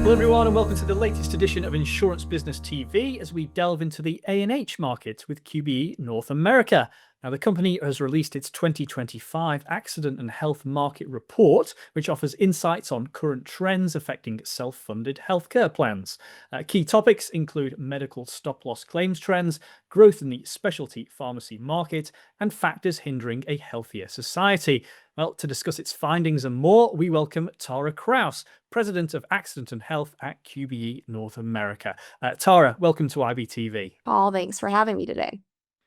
Hello everyone and welcome to the latest edition of Insurance Business TV as we delve into the A&H market with QBE North America. Now, the company has released its 2025 Accident and Health Market Report, which offers insights on current trends affecting self-funded healthcare plans. Key topics include medical stop-loss claims trends, growth in the specialty pharmacy market, and factors hindering a healthier society. Well, to discuss its findings and more, we welcome Tara Krauss, President of Accident and Health at QBE North America. Tara, welcome to IBTV. Paul, thanks for having me today.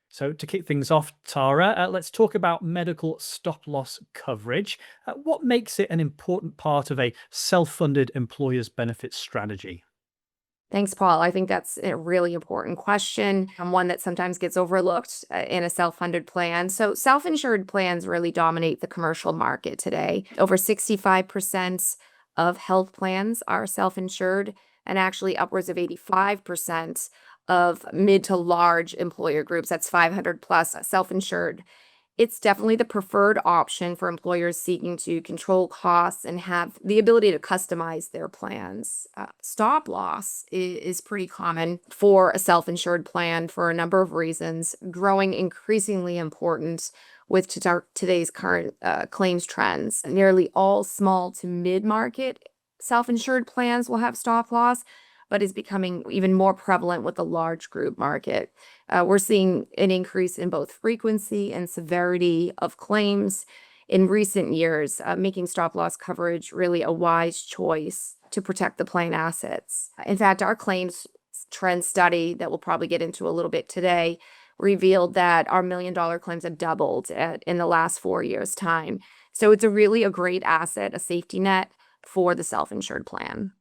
So to kick things off, Tara, let's talk about medical stop-loss coverage. What makes it an important part of a self-funded employer's benefits strategy? Thanks, Paul. I think that's a really important question and one that sometimes gets overlooked in a self-funded plan. So self-insured plans really dominate the commercial market today. Over 65% of health plans are self-insured, and actually upwards of 85% of mid to large employer groups, that's 500 plus, self-insured. It's definitely the preferred option for employers seeking to control costs and have the ability to customize their plans. Stop loss is pretty common for a self-insured plan for a number of reasons, growing increasingly important with today's current claims trends. Nearly all small to mid-market self-insured plans will have stop loss, but is becoming even more prevalent with the large group market. We're seeing an increase in both frequency and severity of claims in recent years, making stop loss coverage really a wise choice to protect the plan assets. In fact, our claims trend study that we'll probably get into a little bit today revealed that our $1 million claims have doubled in the last 4 years' time. So it's really a great asset, a safety net for the self-insured plan.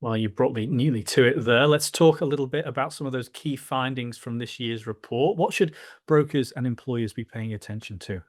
Well, you brought me nearly to it there. Let's talk a little bit about some of those key findings from this year's report. What should brokers and employers be paying attention to?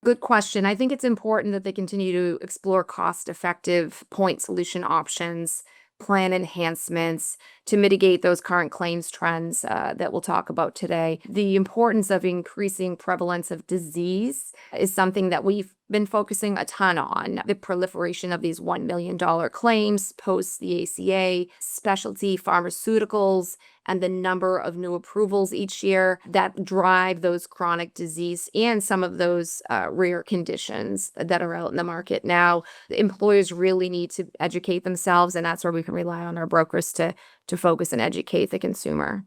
Good question. I think it's important that they continue to explore cost-effective point solution options, plan enhancements to mitigate those current claims trends that we'll talk about today. The importance of increasing prevalence of disease is something that we've been focusing a ton on. The proliferation of these $1 million claims post the ACA, specialty pharmaceuticals, and the number of new approvals each year that drive those chronic disease and some of those rare conditions that are out in the market now. The employers really need to educate themselves, and that's where we can rely on our brokers to focus and educate the consumer.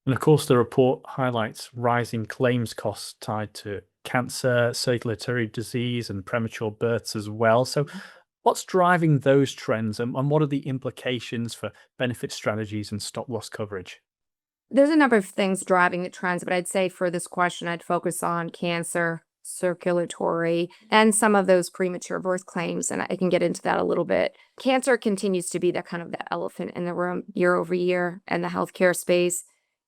And of course, the report highlights rising claims costs tied to cancer, circulatory disease, and premature births as well. So, what's driving those trends, and what are the implications for benefit strategies and stop loss coverage? There's a number of things driving the trends, but I'd say for this question, I'd focus on cancer, circulatory, and some of those premature birth claims, and I can get into that a little bit. Cancer continues to be the kind of the elephant in the room year over year in the healthcare space.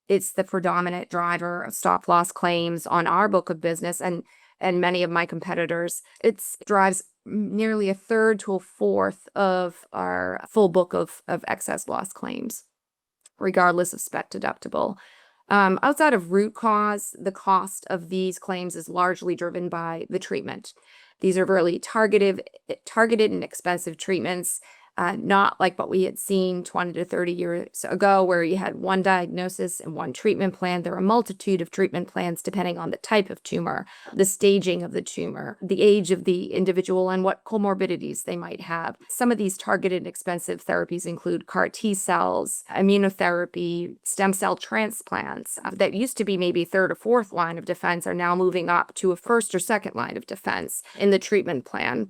It's the predominant driver of stop loss claims on our book of business and many of my competitors. It drives nearly a third to a fourth of our full book of excess loss claims, regardless of spec deductible. Outside of root cause, the cost of these claims is largely driven by the treatment. These are really targeted and expensive treatments. Not like what we had seen 20 to 30 years ago, where you had one diagnosis and one treatment plan. There are a multitude of treatment plans depending on the type of tumor, the staging of the tumor, the age of the individual, and what comorbidities they might have. Some of these targeted and expensive therapies include CAR T cells, immunotherapy, stem cell transplants that used to be maybe third or fourth line of defense are now moving up to a first or second line of defense in the treatment plan.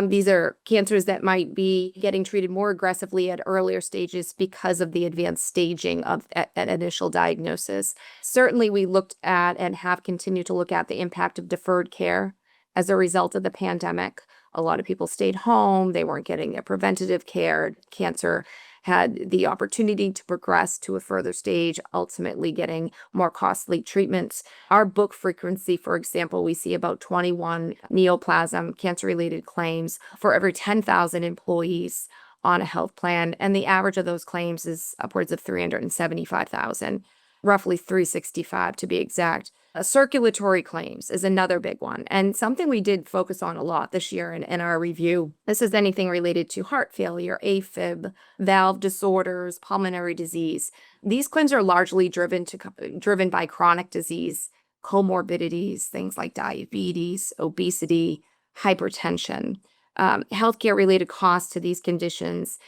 These are cancers that might be getting treated more aggressively at earlier stages because of the advanced staging of that initial diagnosis. Certainly, we looked at and have continued to look at the impact of deferred care as a result of the pandemic. A lot of people stayed home. They weren't getting their preventative care. Cancer had the opportunity to progress to a further stage, ultimately getting more costly treatments. Our book frequency, for example, we see about 21 neoplasm cancer-related claims for every 10,000 employees on a health plan, and the average of those claims is upwards of 375,000, roughly 365 to be exact. Circulatory claims is another big one, and something we did focus on a lot this year in our review. This is anything related to heart failure, AFib, valve disorders, pulmonary disease. These claims are largely driven by chronic disease, comorbidities, things like diabetes, obesity, hypertension. Healthcare related costs to these conditions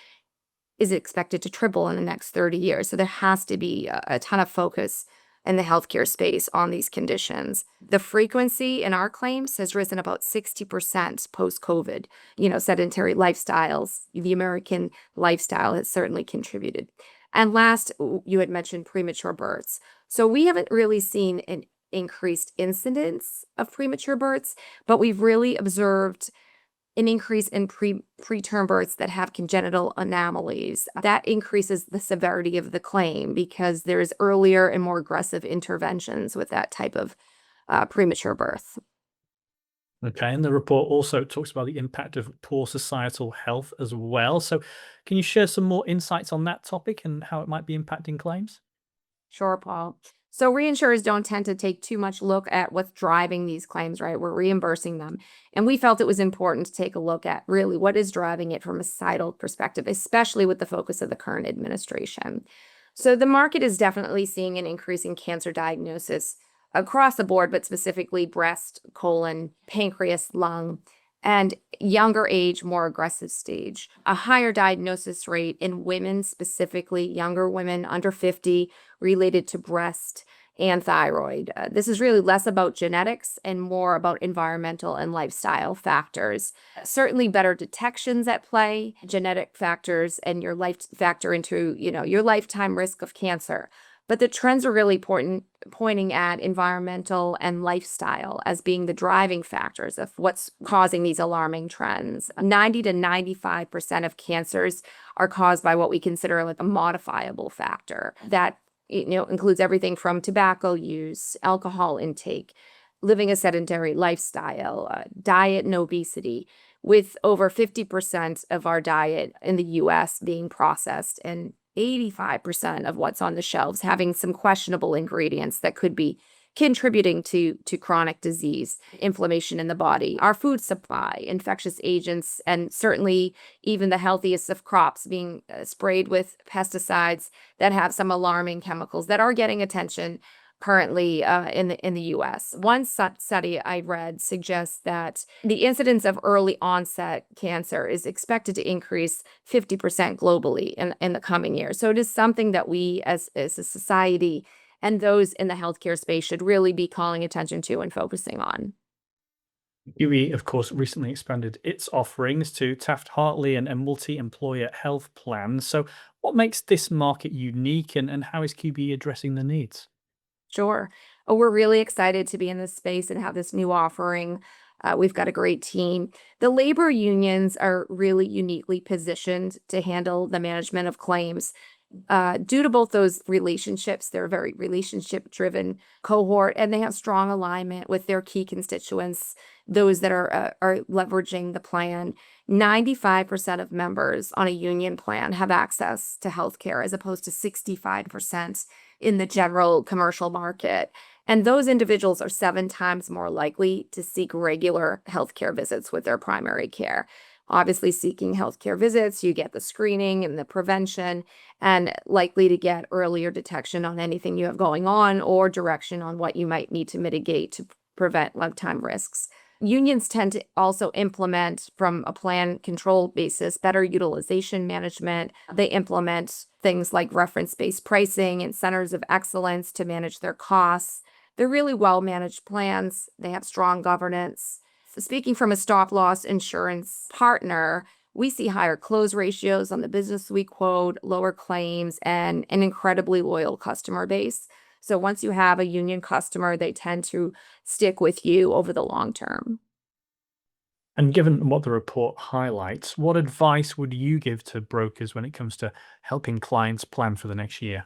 is expected to triple in the next 30 years. So there has to be a ton of focus in the healthcare space on these conditions. The frequency in our claims has risen about 60% post-COVID. Sedentary lifestyles, the American lifestyle has certainly contributed. And last, you had mentioned premature births. So we haven't really seen an increased incidence of premature births, but we've really observed an increase in preterm births that have congenital anomalies. That increases the severity of the claim because there's earlier and more aggressive interventions with that type of premature birth. Okay, and the report also talks about the impact of poor societal health as well. So, can you share some more insights on that topic and how it might be impacting claims? Sure, Paul. So reinsurers don't tend to take too much look at what's driving these claims, right? We're reimbursing them. And we felt it was important to take a look at really what is driving it from a societal perspective, especially with the focus of the current administration. So the market is definitely seeing an increase in cancer diagnosis across the board, but specifically breast, colon, pancreas, lung, and younger age, more aggressive stage. A higher diagnosis rate in women, specifically younger women under 50, related to breast and thyroid. This is really less about genetics and more about environmental and lifestyle factors. Certainly better detections at play, genetic factors, and your life factor into, your lifetime risk of cancer. But the trends are really pointing at environmental and lifestyle as being the driving factors of what's causing these alarming trends. 90 to 95% of cancers are caused by what we consider like a modifiable factor. That includes everything from tobacco use, alcohol intake, living a sedentary lifestyle, diet and obesity, with over 50% of our diet in the US being processed and 85% of what's on the shelves having some questionable ingredients that could be contributing to chronic disease, inflammation in the body, our food supply, infectious agents, and certainly even the healthiest of crops being sprayed with pesticides that have some alarming chemicals that are getting attention currently in the U.S. One study I read suggests that the incidence of early onset cancer is expected to increase 50% globally in the coming years. So it is something that we as a society and those in the healthcare space should really be calling attention to and focusing on. QBE, of course, recently expanded its offerings to Taft-Hartley and multi-employer health plans. So what makes this market unique and how is QBE addressing the needs? Sure. Oh, we're really excited to be in this space and have this new offering. We've got a great team. The labor unions are really uniquely positioned to handle the management of claims. Due to both those relationships, they're a very relationship driven cohort and they have strong alignment with their key constituents, those that are leveraging the plan. 95% of members on a union plan have access to healthcare as opposed to 65% in the general commercial market. And those individuals are 7 times more likely to seek regular healthcare visits with their primary care. Obviously, seeking healthcare visits, you get the screening and the prevention, and likely to get earlier detection on anything you have going on or direction on what you might need to mitigate to prevent lifetime risks. Unions tend to also implement, from a plan control basis, better utilization management. They implement things like reference-based pricing and centers of excellence to manage their costs. They're really well-managed plans. They have strong governance. Speaking from a stop-loss insurance partner, we see higher close ratios on the business we quote, lower claims, and an incredibly loyal customer base. So once you have a union customer, they tend to stick with you over the long term. And given what the report highlights, what advice would you give to brokers when it comes to helping clients plan for the next year?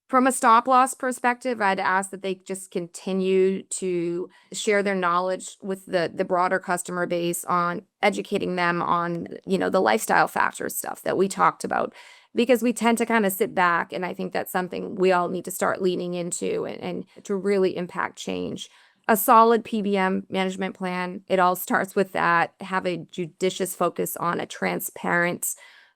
From a stop loss perspective, I'd ask that they just continue to share their knowledge with the broader customer base on educating them on, the lifestyle factors stuff that we talked about. because we tend to kind of sit back. And I think that's something we all need to start leaning into and to really impact change. A solid PBM management plan, it all starts with that. Have a judicious focus on a transparent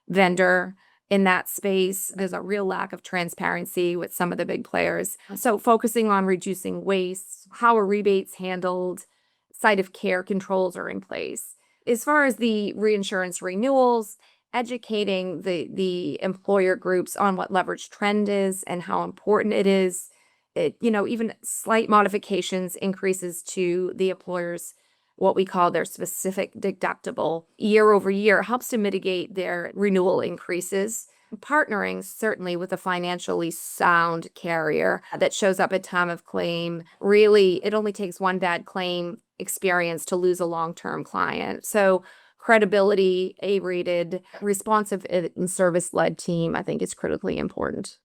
vendor in that space. There's a real lack of transparency with some of the big players. So focusing on reducing waste, how are rebates handled, site of care controls are in place. As far as the reinsurance renewals, educating the employer groups on what leverage trend is and how important it is. Even slight modifications, increases to the employers, what we call their specific deductible year over year, helps to mitigate their renewal increases. Partnering certainly with a financially sound carrier that shows up at time of claim. Really, it only takes one bad claim experience to lose a long-term client. So credibility, A-rated, responsive and service-led team, I think is critically important.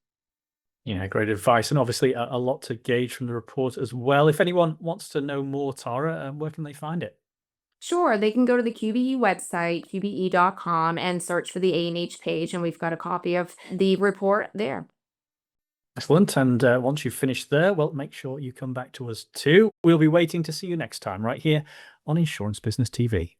Yeah, great advice. And obviously a lot to gauge from the report as well. If anyone wants to know more, Tara, where can they find it? Sure, they can go to the QBE website, QBE.com, and search for the A&H page, and we've got a copy of the report there. Excellent. And once you've finished there, well, make sure you come back to us too. We'll be waiting to see you next time right here on Insurance Business TV.